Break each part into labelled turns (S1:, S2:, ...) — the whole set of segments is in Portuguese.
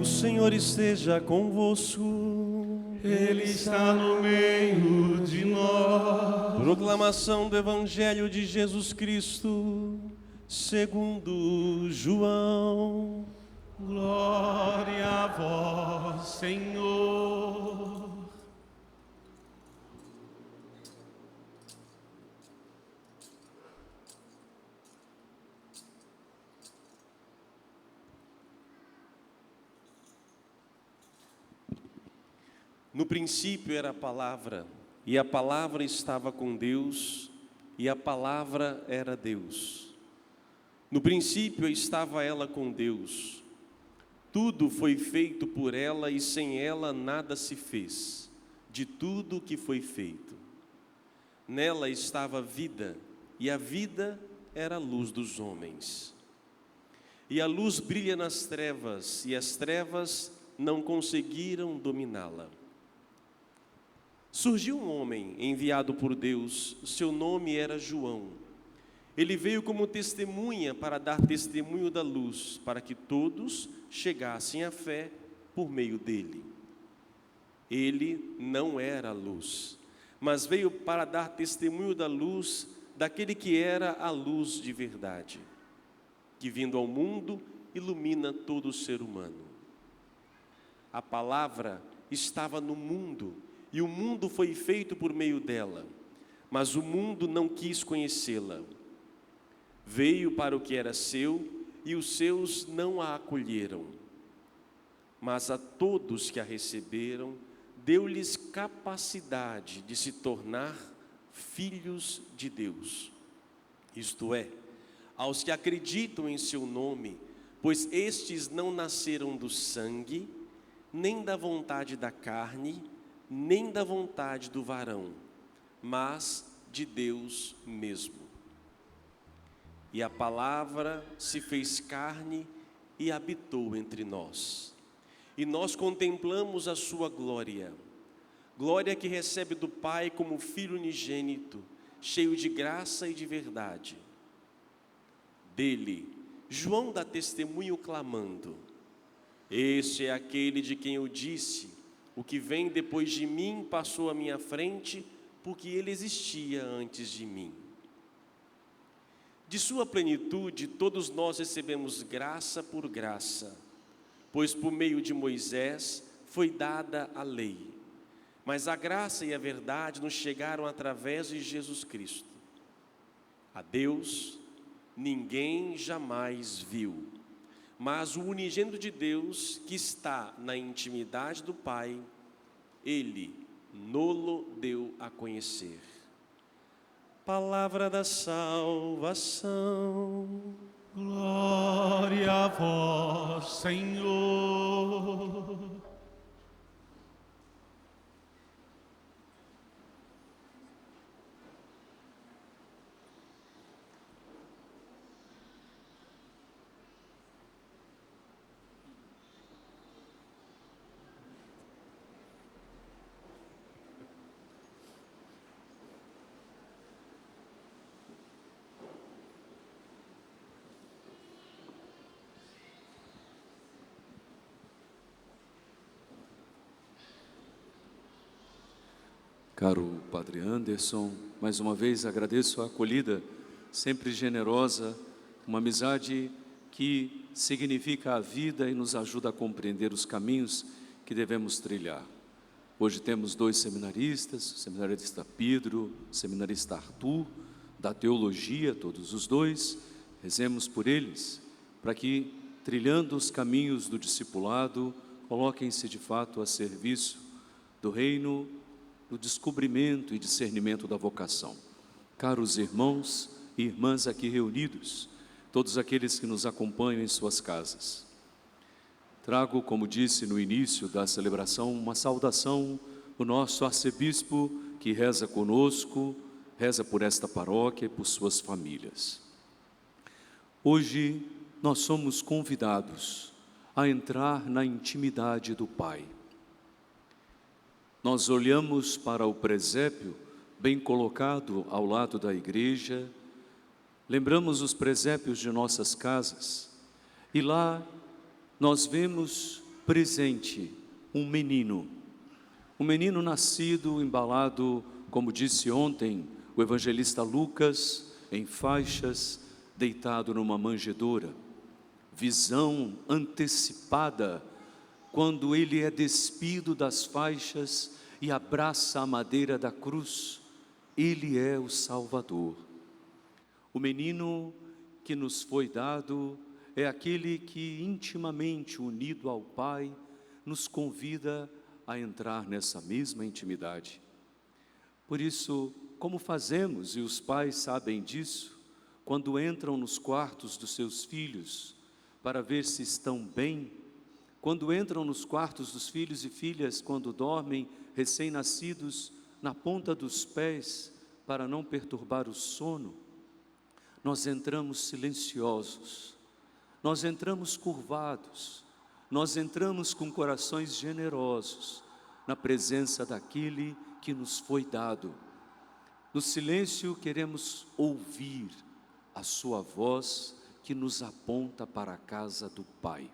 S1: Senhor esteja convosco.
S2: Ele está no meio de nós.
S1: Proclamação do Evangelho de Jesus Cristo, segundo João.
S2: Glória a vós, Senhor.
S1: No princípio era a palavra, e a palavra estava com Deus, e a palavra era Deus. No princípio estava ela com Deus. Tudo foi feito por ela, e sem ela nada se fez, de tudo que foi feito. Nela estava a vida, e a vida era a luz dos homens. E a luz brilha nas trevas, e as trevas não conseguiram dominá-la. Surgiu um homem enviado por Deus, seu nome era João. Ele veio como testemunha para dar testemunho da luz, para que todos chegassem à fé por meio dele. Ele não era a luz, mas veio para dar testemunho da luz daquele que era a luz de verdade, que vindo ao mundo ilumina todo ser humano. A palavra estava no mundo, e o mundo foi feito por meio dela, mas o mundo não quis conhecê-la. Veio para o que era seu, e os seus não a acolheram. Mas a todos que a receberam, deu-lhes capacidade de se tornar filhos de Deus. Isto é, aos que acreditam em seu nome, pois estes não nasceram do sangue, nem da vontade da carne, nem da vontade do varão, mas de Deus mesmo. E a palavra se fez carne e habitou entre nós. E nós contemplamos a sua glória, glória que recebe do Pai como Filho unigênito, cheio de graça e de verdade. Dele, João dá testemunho clamando: este é aquele de quem eu disse, o que vem depois de mim passou à minha frente, porque ele existia antes de mim. De sua plenitude, todos nós recebemos graça por graça, pois por meio de Moisés foi dada a lei. Mas a graça e a verdade nos chegaram através de Jesus Cristo. A Deus ninguém jamais viu, mas o unigênito de Deus, que está na intimidade do Pai, Ele no-lo deu a conhecer. Palavra da salvação.
S2: Glória a vós, Senhor.
S3: Caro Padre Anderson, mais uma vez agradeço a acolhida sempre generosa, uma amizade que significa a vida e nos ajuda a compreender os caminhos que devemos trilhar. Hoje temos dois seminaristas, o seminarista Pedro, o seminarista Arthur, da teologia, todos os dois. Rezemos por eles, para que, trilhando os caminhos do discipulado, coloquem-se de fato a serviço do reino, do descobrimento e discernimento da vocação. Caros irmãos e irmãs aqui reunidos, todos aqueles que nos acompanham em suas casas, trago, como disse no início da celebração, uma saudação do nosso arcebispo que reza conosco, reza por esta paróquia e por suas famílias. Hoje nós somos convidados a entrar na intimidade do Pai. Nós olhamos para o presépio bem colocado ao lado da igreja, lembramos os presépios de nossas casas e lá nós vemos presente um menino nascido, embalado, como disse ontem o evangelista Lucas, em faixas, deitado numa manjedoura. Visão antecipada, quando ele é despido das faixas e abraça a madeira da cruz. Ele é o Salvador. O menino que nos foi dado é aquele que, intimamente unido ao Pai, nos convida a entrar nessa mesma intimidade. Por isso, como fazemos, e os pais sabem disso, quando entram nos quartos dos seus filhos para ver se estão bem, quando entram nos quartos dos filhos e filhas, quando dormem recém-nascidos, na ponta dos pés, para não perturbar o sono, nós entramos silenciosos, nós entramos curvados, nós entramos com corações generosos, na presença daquele que nos foi dado. No silêncio queremos ouvir a sua voz que nos aponta para a casa do Pai.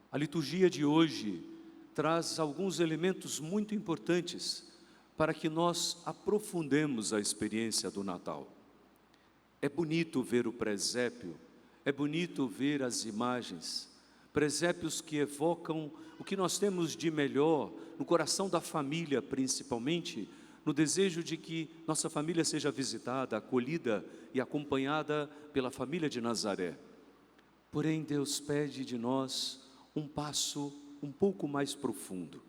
S3: A liturgia de hoje traz alguns elementos muito importantes para que nós aprofundemos a experiência do Natal. É bonito ver o presépio, é bonito ver as imagens, presépios que evocam o que nós temos de melhor no coração da família, principalmente, no desejo de que nossa família seja visitada, acolhida e acompanhada pela família de Nazaré. Porém, Deus pede de nós um passo um pouco mais profundo.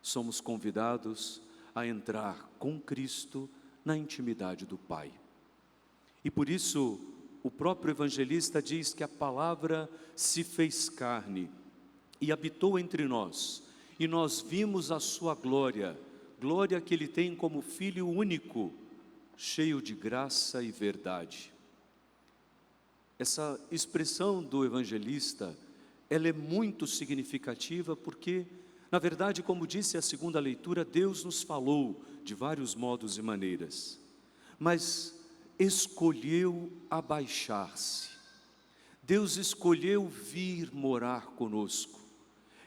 S3: Somos convidados a entrar com Cristo na intimidade do Pai. E por isso, o próprio evangelista diz que a palavra se fez carne e habitou entre nós, e nós vimos a sua glória, glória que ele tem como Filho único, cheio de graça e verdade. Essa expressão do evangelista, ela é muito significativa porque, na verdade, como disse a segunda leitura, Deus nos falou de vários modos e maneiras, mas escolheu abaixar-se. Deus escolheu vir morar conosco.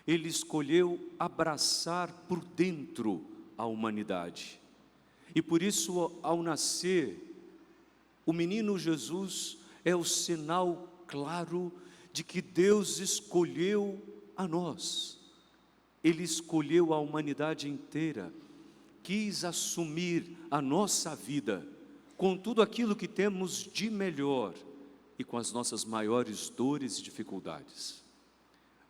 S3: Ele escolheu abraçar por dentro a humanidade. E por isso, ao nascer, o menino Jesus é o sinal claro de que Deus escolheu a nós. Ele escolheu a humanidade inteira, quis assumir a nossa vida, com tudo aquilo que temos de melhor e com as nossas maiores dores e dificuldades.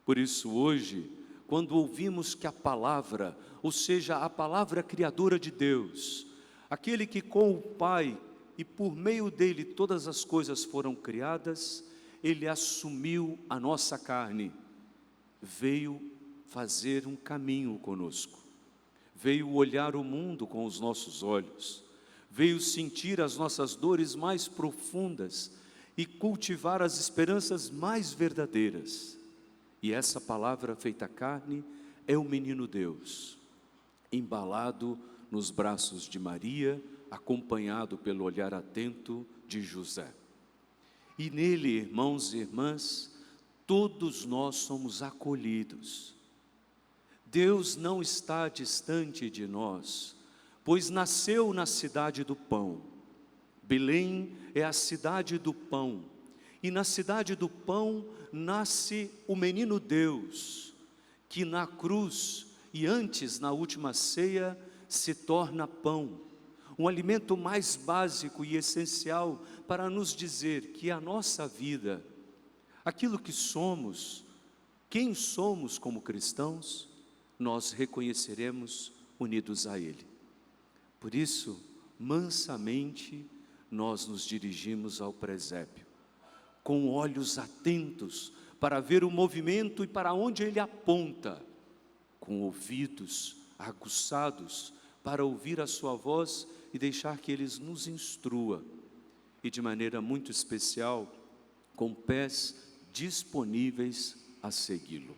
S3: Por isso hoje, quando ouvimos que a palavra, ou seja, a palavra criadora de Deus, aquele que com o Pai e por meio dele todas as coisas foram criadas, ele assumiu a nossa carne, veio fazer um caminho conosco, veio olhar o mundo com os nossos olhos, veio sentir as nossas dores mais profundas e cultivar as esperanças mais verdadeiras. E essa palavra feita carne é o menino Deus, embalado nos braços de Maria, acompanhado pelo olhar atento de José. E nele, irmãos e irmãs, todos nós somos acolhidos. Deus não está distante de nós, pois nasceu na cidade do pão. Belém é a cidade do pão, e na cidade do pão nasce o menino Deus, que na cruz e antes na última ceia se torna pão, um alimento mais básico e essencial para nos dizer que a nossa vida, aquilo que somos, quem somos como cristãos, nós reconheceremos unidos a Ele. Por isso, mansamente, nós nos dirigimos ao presépio, com olhos atentos para ver o movimento e para onde Ele aponta, com ouvidos aguçados para ouvir a sua voz e deixar que Ele nos instrua, e de maneira muito especial, com pés disponíveis a segui-lo.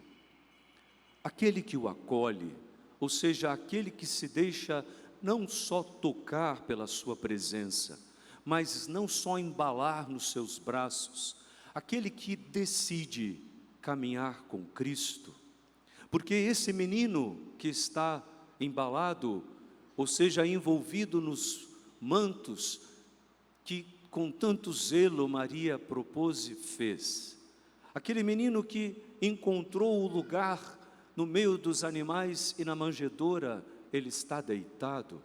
S3: Aquele que o acolhe, ou seja, aquele que se deixa não só tocar pela sua presença, mas não só embalar nos seus braços, aquele que decide caminhar com Cristo, Porque esse menino que está embalado, ou seja, envolvido nos mantos que com tanto zelo Maria propôs e fez, aquele menino que encontrou o lugar no meio dos animais e na manjedoura ele está deitado,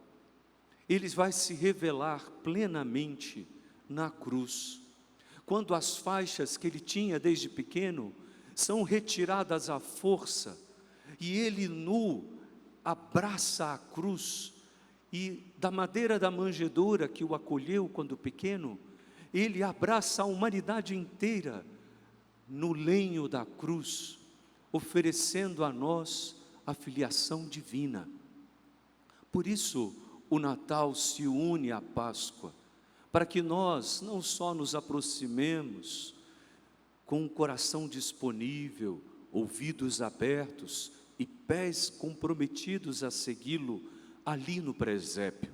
S3: ele vai se revelar plenamente na cruz, quando as faixas que ele tinha desde pequeno são retiradas à força, e ele nu abraça a cruz, e da madeira da manjedoura que o acolheu quando pequeno, ele abraça a humanidade inteira no lenho da cruz, oferecendo a nós a filiação divina. Por isso, o Natal se une à Páscoa, para que nós não só nos aproximemos com o coração disponível, ouvidos abertos e pés comprometidos a segui-lo ali no presépio,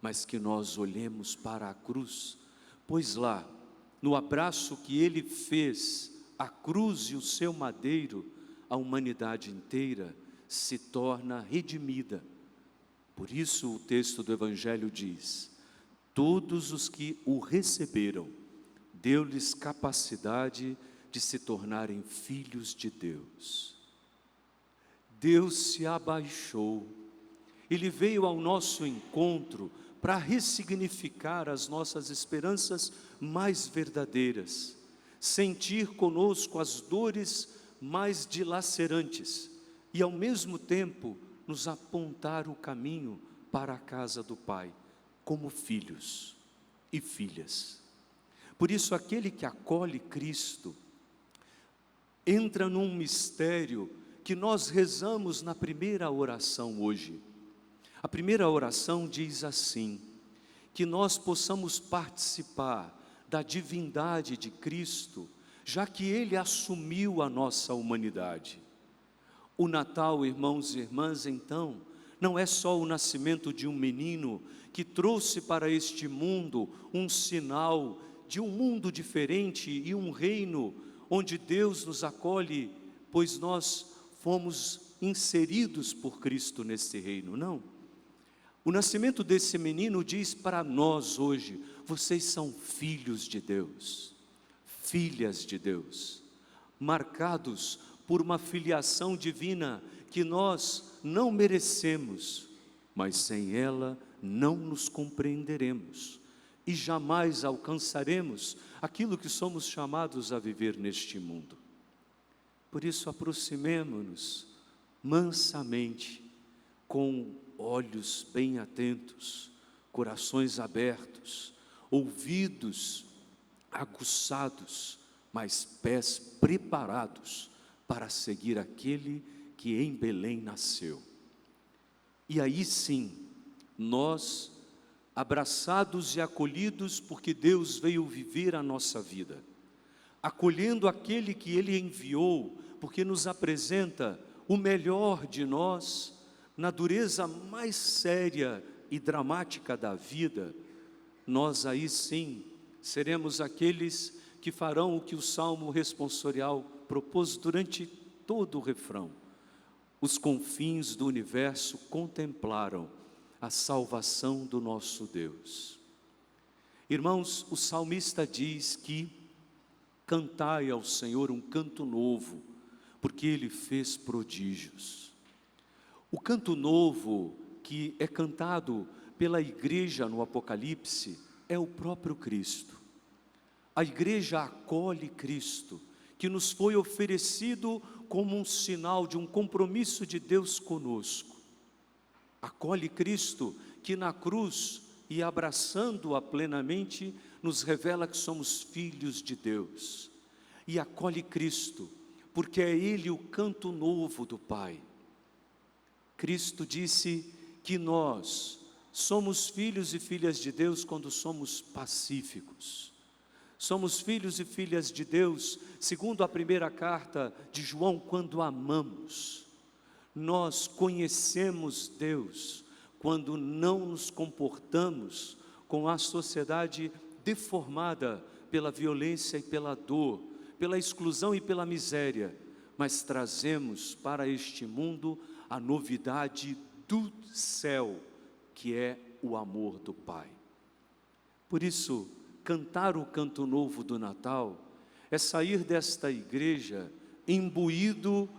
S3: mas que nós olhemos para a cruz, pois lá, no abraço que ele fez, a cruz e o seu madeiro, a humanidade inteira se torna redimida. Por isso o texto do Evangelho diz: todos os que o receberam, deu-lhes capacidade de se tornarem filhos de Deus. Deus se abaixou, Ele veio ao nosso encontro para ressignificar as nossas esperanças mais verdadeiras, sentir conosco as dores mais dilacerantes e ao mesmo tempo nos apontar o caminho para a casa do Pai, como filhos e filhas. Por isso, aquele que acolhe Cristo entra num mistério que nós rezamos na primeira oração hoje. A primeira oração diz assim: que nós possamos participar da divindade de Cristo, já que Ele assumiu a nossa humanidade. O Natal, irmãos e irmãs, então, não é só o nascimento de um menino que trouxe para este mundo um sinal de um mundo diferente e um reino onde Deus nos acolhe, pois nós fomos inseridos por Cristo nesse reino, não. O nascimento desse menino diz para nós hoje: vocês são filhos de Deus, filhas de Deus, marcados por uma filiação divina que nós não merecemos, mas sem ela não nos compreenderemos e jamais alcançaremos aquilo que somos chamados a viver neste mundo. Por isso, aproximemo-nos mansamente, com olhos bem atentos, corações abertos, ouvidos aguçados, mas pés preparados para seguir aquele que em Belém nasceu. E aí sim, nós, abraçados e acolhidos, porque Deus veio viver a nossa vida, acolhendo aquele que Ele enviou, porque nos apresenta o melhor de nós, na dureza mais séria e dramática da vida, nós aí sim seremos aqueles que farão o que o Salmo responsorial propôs durante todo o refrão. Os confins do universo contemplaram a salvação do nosso Deus. Irmãos, o salmista diz que cantai ao Senhor um canto novo, porque Ele fez prodígios. O canto novo que é cantado pela igreja no Apocalipse é o próprio Cristo. A igreja acolhe Cristo, que nos foi oferecido como um sinal de um compromisso de Deus conosco. Acolhe Cristo, que na cruz e abraçando-a plenamente, nos revela que somos filhos de Deus. E acolhe Cristo, porque é Ele o canto novo do Pai. Cristo disse que nós somos filhos e filhas de Deus quando somos pacíficos. Somos filhos e filhas de Deus, segundo a primeira carta de João, quando amamos. Nós conhecemos Deus quando não nos comportamos com a sociedade deformada pela violência e pela dor, pela exclusão e pela miséria, mas trazemos para este mundo a novidade do céu, que é o amor do Pai. Por isso, cantar o canto novo do Natal é sair desta igreja imbuído,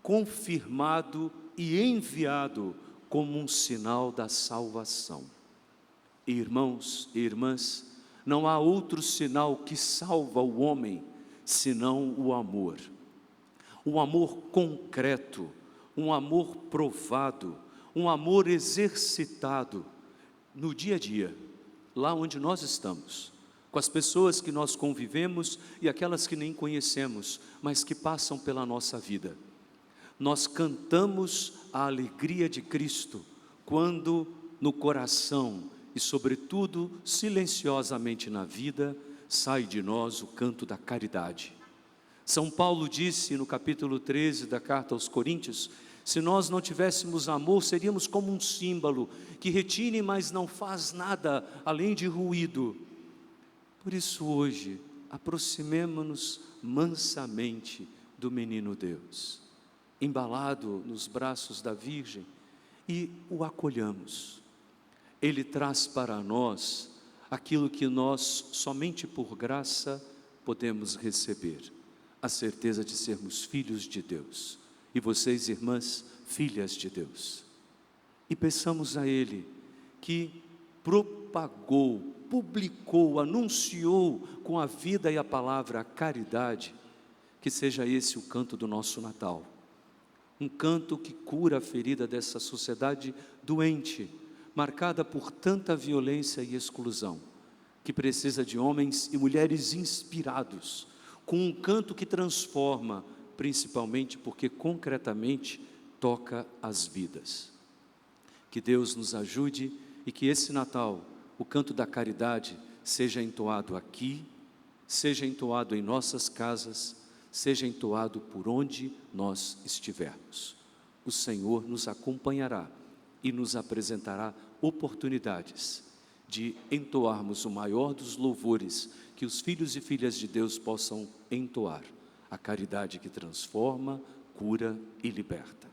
S3: confirmado e enviado como um sinal da salvação. Irmãos e irmãs, não há outro sinal que salva o homem senão o amor. Um amor concreto, um amor provado, um amor exercitado no dia a dia, lá onde nós estamos, com as pessoas que nós convivemos e aquelas que nem conhecemos, mas que passam pela nossa vida. Nós cantamos a alegria de Cristo quando no coração e sobretudo silenciosamente na vida sai de nós o canto da caridade. São Paulo disse no capítulo 13 da carta aos Coríntios: se nós não tivéssemos amor, seríamos como um símbolo que retine, mas não faz nada além de ruído. Por isso hoje, aproximemo-nos mansamente do menino Deus, embalado nos braços da Virgem, e o acolhamos. Ele traz para nós aquilo que nós, somente por graça, podemos receber: a certeza de sermos filhos de Deus. E vocês, irmãs, filhas de Deus. E peçamos a Ele que propagou, publicou, anunciou com a vida e a palavra a caridade, que seja esse o canto do nosso Natal. Um canto que cura a ferida dessa sociedade doente, marcada por tanta violência e exclusão, que precisa de homens e mulheres inspirados, com um canto que transforma, principalmente porque concretamente toca as vidas. Que Deus nos ajude e que esse Natal, o canto da caridade, seja entoado aqui, seja entoado em nossas casas, seja entoado por onde nós estivermos. O Senhor nos acompanhará e nos apresentará oportunidades de entoarmos o maior dos louvores que os filhos e filhas de Deus possam entoar: a caridade que transforma, cura e liberta.